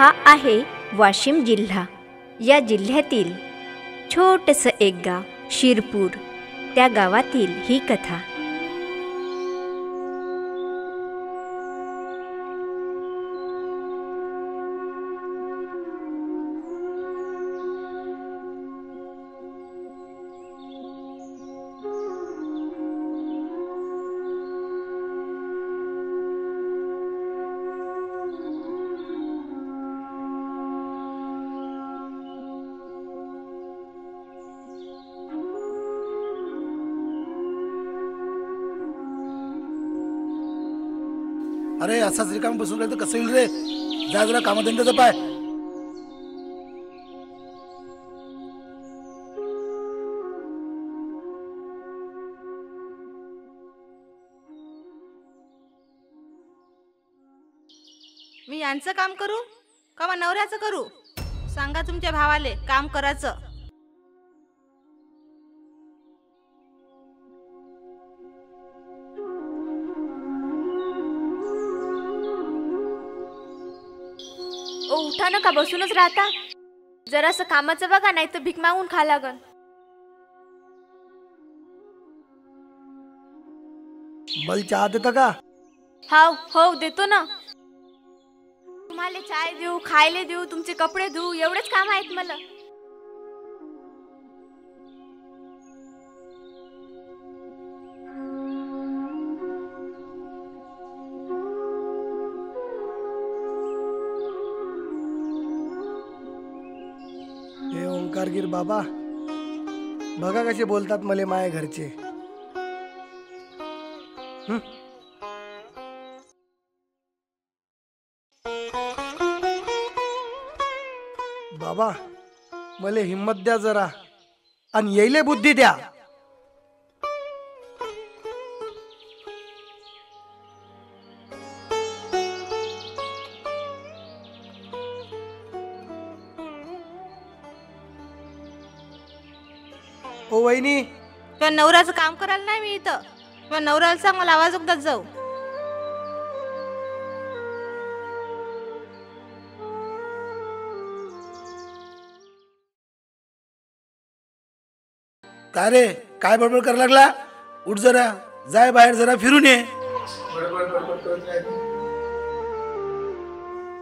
हा आहे वाशिम जिल्हा. या जिल्ह्यातील छोटंसं एक गाव शिरपूर, त्या गावातील ही कथा. अरे असाच रिकाम बसून राहिलं तर कसं होईल रे? जा जरा कामधंद्याचं पाय. मी यांचं काम करू का मग नवऱ्याचं करू? सांगा तुमच्या भावाले काम करायचं. ओ उठा ना, का बसूनच राहता? जरासं कामाचं बघा, नाही तर भीक मागून खा लागन. मला चहा देता का? हाव हो देतो ना. तुम्हाला चाय देऊ, खायला देऊ, तुमचे कपडे धुऊ, एवढेच काम आहेत मला. हे ओंकारगीर बाबा बघा कसे बोलतात मले माया घरचे. बाबा मले हिम्मत द्या जरा आणि येईले बुद्धी द्या. ओ वहिनी, तुझ्या नवऱ्याचं काम करायला नाही मी इथं. तुझ्या नवऱ्याला सांग मला आवाज उगदाच जाऊ. काय रे, काय बडबड करायला लागला? उठ जरा, जाय बाहेर जरा फिरून ये.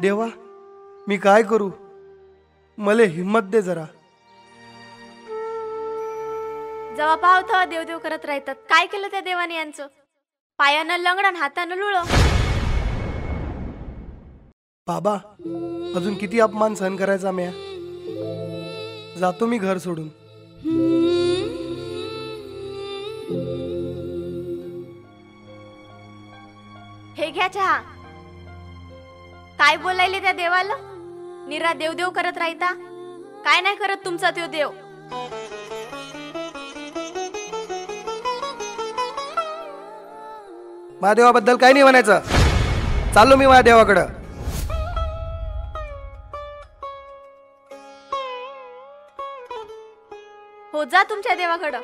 देवा मी काय करू? मले हिम्मत दे जरा. जेव्हा पाहू तेव्हा देवदेव करत राहतात. काय केलं त्या देवाने यांचं? पायानं लंगडन, हातानं लुळ. बाबा अजून किती अपमान सहन करायचा म्या? जातो मी घर सोडून. हे घ्या चहा. काय बोलायले त्या देवाला? निरा देवदेव करत राहता. काय नाही करत तुमचा तो देव. महादेवाबद्दल काही नाही म्हणायचं. चाललो मी महादेवाकडं. हो जा तुमच्या देवाकडं.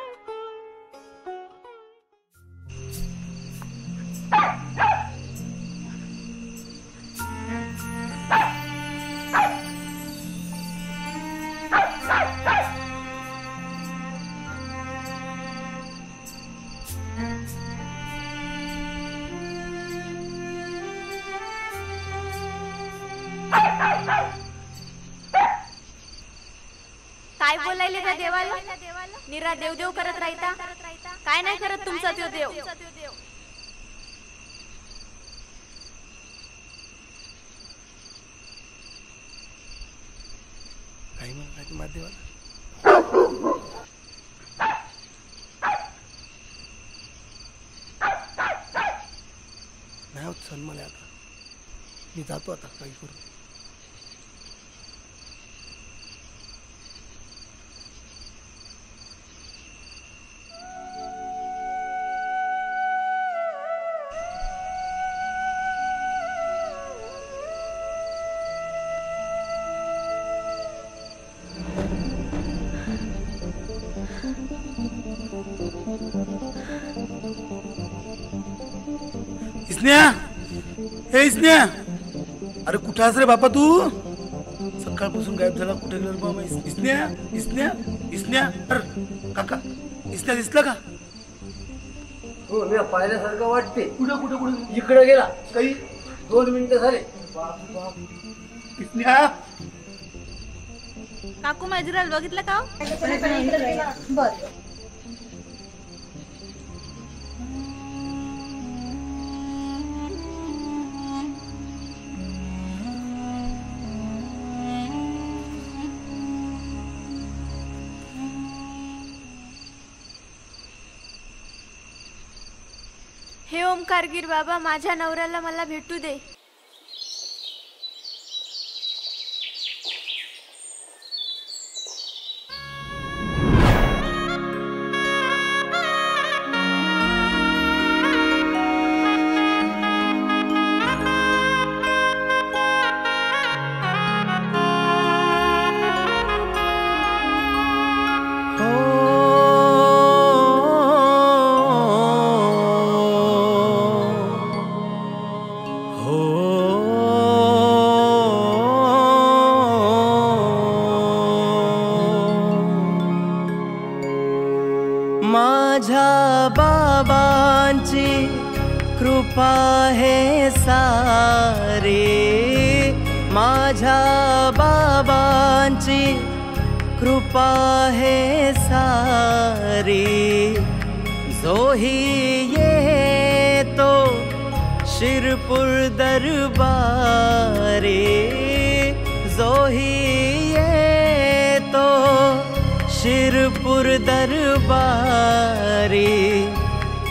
काय बोलायले त्या देवाला? निरा देवदेव करत राहता. काय नाही करत तुमचा तो देव. काही म्हणायचं महादेवाला? नाही होत सण मला आता. मी जातो आता काही करू. इसन्या, हे इसन्या, अरे कुठं आहेस रे बापा तू? सकाळपासून गायब झाला, कुठे गेला बाबा? इस्न्या इस्न्या इस्न्या, अरे काका, इस्न्या दिसला का? हो, मी पाहिल्यासारखं वाटते. कुठं कुठं कुठं इकडे गेला. काही 2 मिनिटं झाले. इस्न्या, काकू मजुराल बघितलं का हो? हे ओमकारगीर बाबा, माझ्या नवऱ्याला मला भेटू दे. माझ्या बाबांची कृपा हे सारे, माझ्या बाबांची कृपा हे सारी. जोही येतो शिरपूर दरबारे, जोही येतो शिरपूर दरबारी.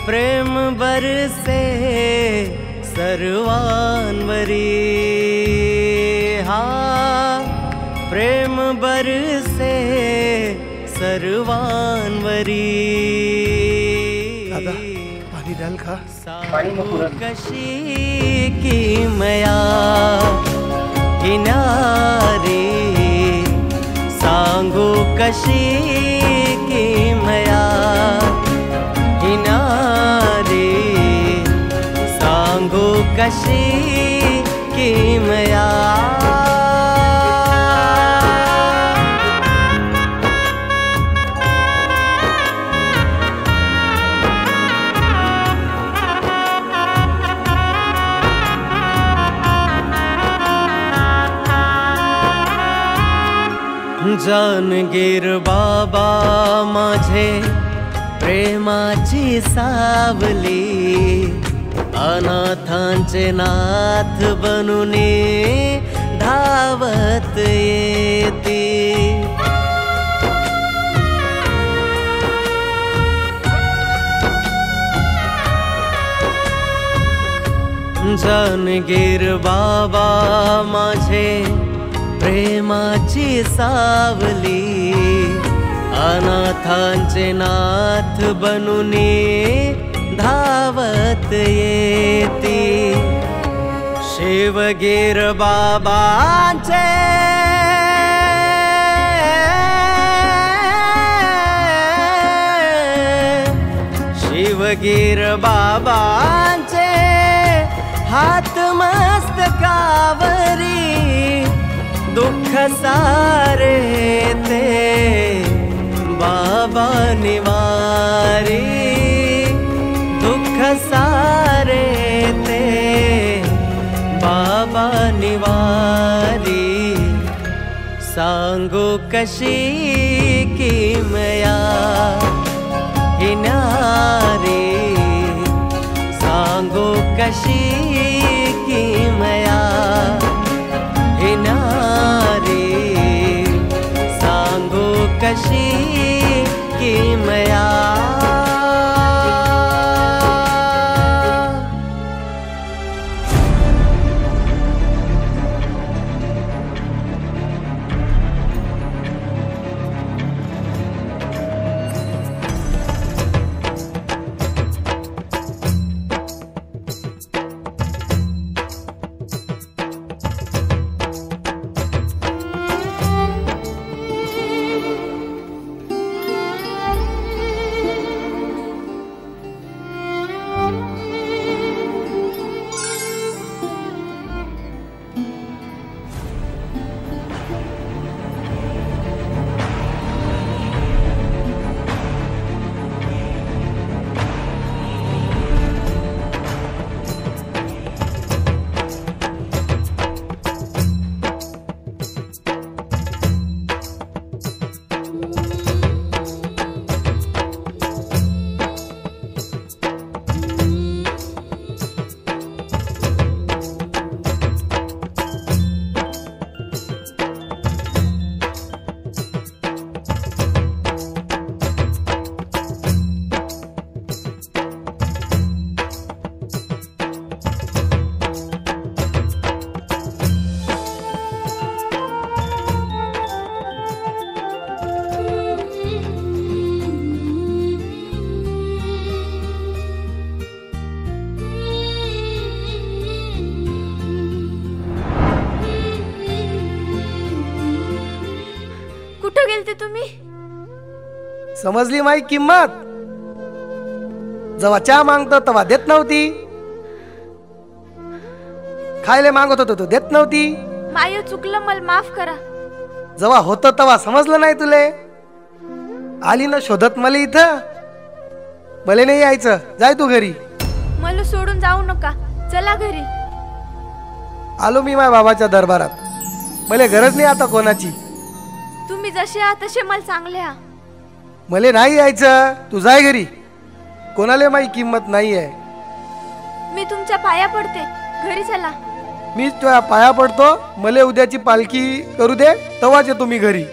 प्रेम बरसे सर्वांवरी, हा प्रेम बरसे सर्वांवरी. दादा पाणी द्याल का? सांगू कशी किमया किनारे, सांगू कशी किमया किनारे, सांगू कशी किमया. जानगीर बाबा माझे प्रेमाची सावली, अनाथांचे नाथ बनूने धावत येते. जानगीर बाबा माझे प्रेमाची सावली, अनाथांचे नाथ बनूने धावत येते. शिवगीर बाबांचे शिवगीर बाबांचे हात मस्तकावरी, दुःख सारे ते बाबा निवारी. दुःख सारे ते बाबा निवारी. सांगू कशी किमया किनारे, सांगू कशी किमया किनारे, सांगू कशी किमया. समजली माई किंमत? जेव्हा चहा मागतो तेव्हा देत नव्हती, खायला मागत होतो तो देत नव्हती. माय चुकलं, मला माफ करा. जेव्हा होतं तेव्हा समजलं नाही तुले. आली ना शोधत मला इथं. मला नाही यायचं, जाय तू घरी. मला सोडून जाऊ नका, चला घरी. आलो मी माझ्या बाबाच्या दरबारात. मला गरज नाही आता कोणाची. तुम्ही जसे आहात तसे मला चांगले आहात. मला नाही यायचं, तू जाय घरी. कोणाला माझी किंमत नाही आहे. मी तुमच्या पाया पडते, घरी चला. मी तुझ्या पाया पडतो. मला उद्याची पालखी करू दे, तेव्हाच येतो मी घरी.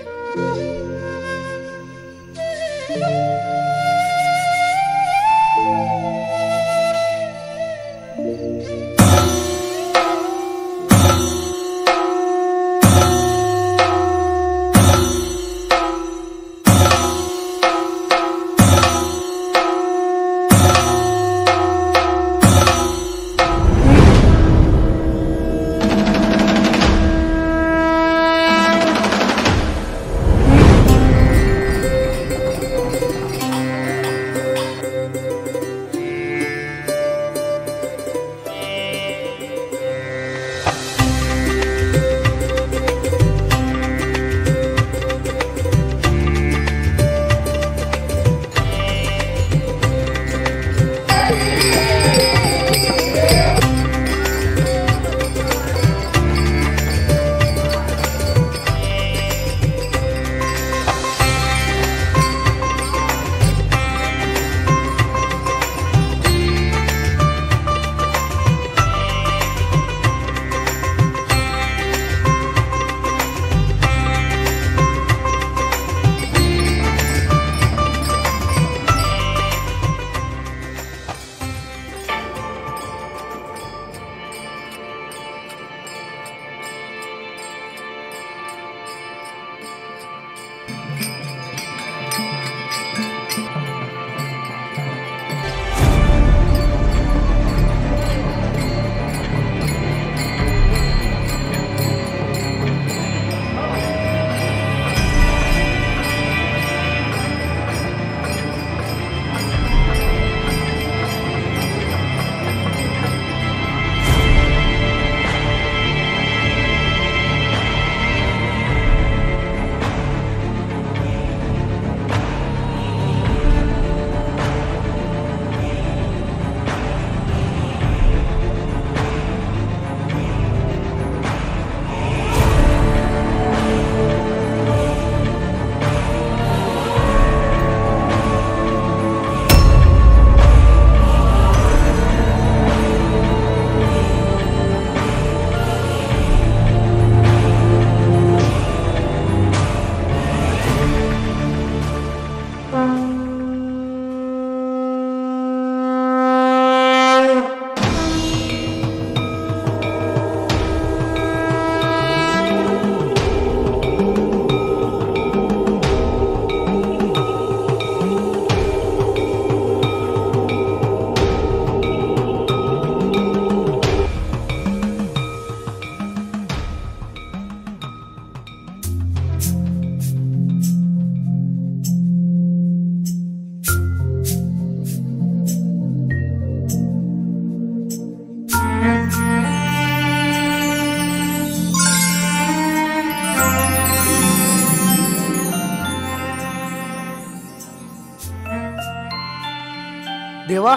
देवा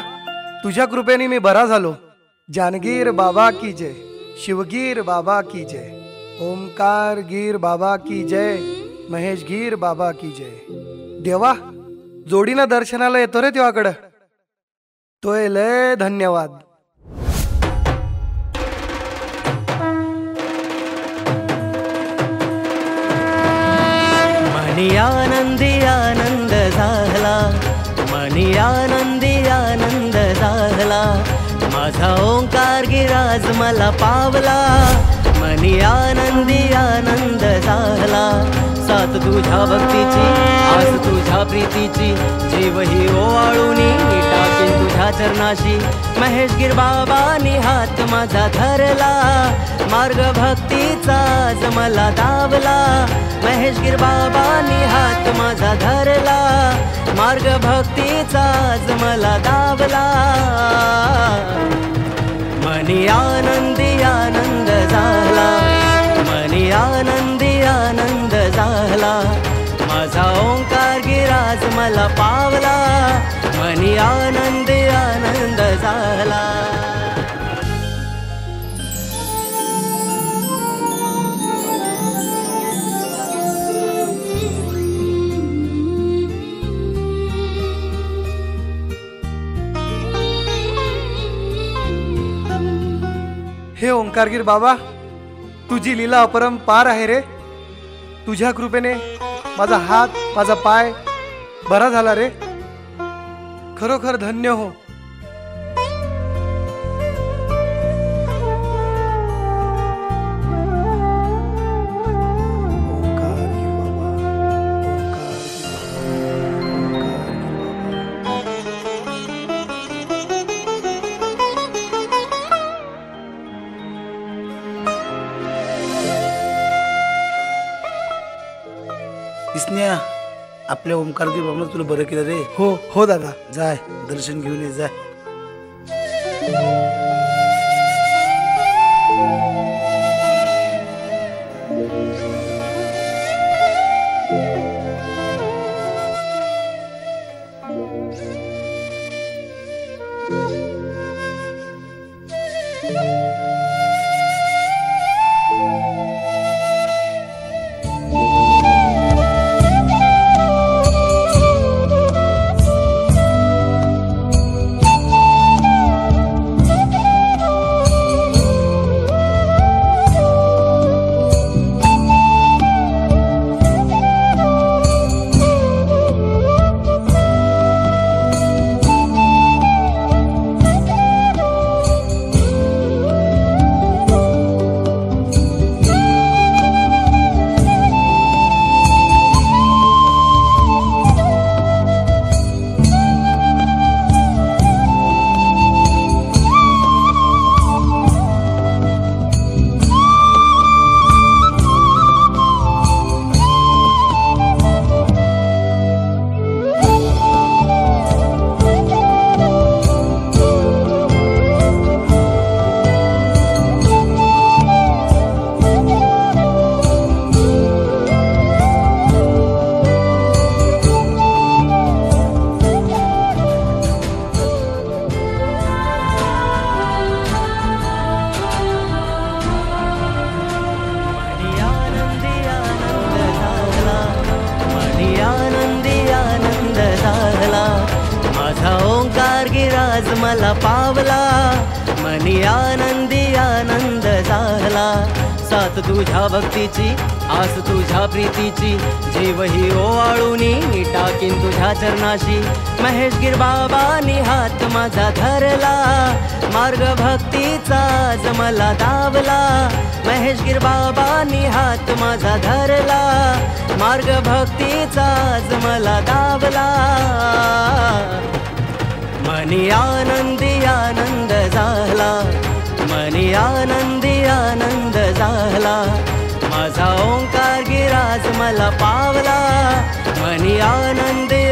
तुझ्या कृपेने मी बरा झालो. जानगीर बाबा की जय, शिवगीर बाबा की जय, ओमकार गीर बाबा की जय, महेश गीर बाबा की जय. देवा जोडीनं दर्शनाला येतो रे तेव्हाकडं. तोय लय धन्यवाद. मनी आनंदी आनंद झाला, मनी आनंदी आनंद झाला, माझा ओंकार गिराज मला पावला. मनी आनंदी आनंद झाला, साथ तुझ्या भक्तीची, आस तुझ्या प्रीतीची, जीव ही ओवाळूनी टाकेन तुझ्या चरणाशी महेशगीर बाबांनी हात माझा धरला मार्ग भक्तीचा आज मला दावला महेशगीर बाबांनी हात माझा धरला मार्ग भक्तीचा आज मला दावला मनी आनंदी आनंद झाला मनी आनंदी आनंद झाला माझा ओंकार गिराज मला पावला मनी आनंदी आनंद झाला हे ओंकारगीर बाबा, तुझी लीला अपरंपार आहे रे. तुझ्या कृपेने माझा हात माझा पाय बरा झाला रे. खरोखर धन्य हो. इसन्या आपल्या ओंकारगीर बाबांना तुला बरं केलं रे. हो हो दादा. जाय दर्शन घेऊन ये जाय. आज मला पावला मनी आनंदी आनंद झाला साथ तुझ्या भक्तीची आस तुझ्या प्रीतीची जीवही ओवाळूनी टाकीन तुझ्या चरणाशी महेशगीर बाबांनी हात माझा धरला मार्ग भक्तीचा आज मला दावला महेशगीर बाबांनी हात माझा धरला मार्ग भक्तीचा आज मला दावला मनी आनंदी आनंद झाला मनी आनंदी आनंद झाला माझा ओंकार गिराज मला पावला मनी आनंदी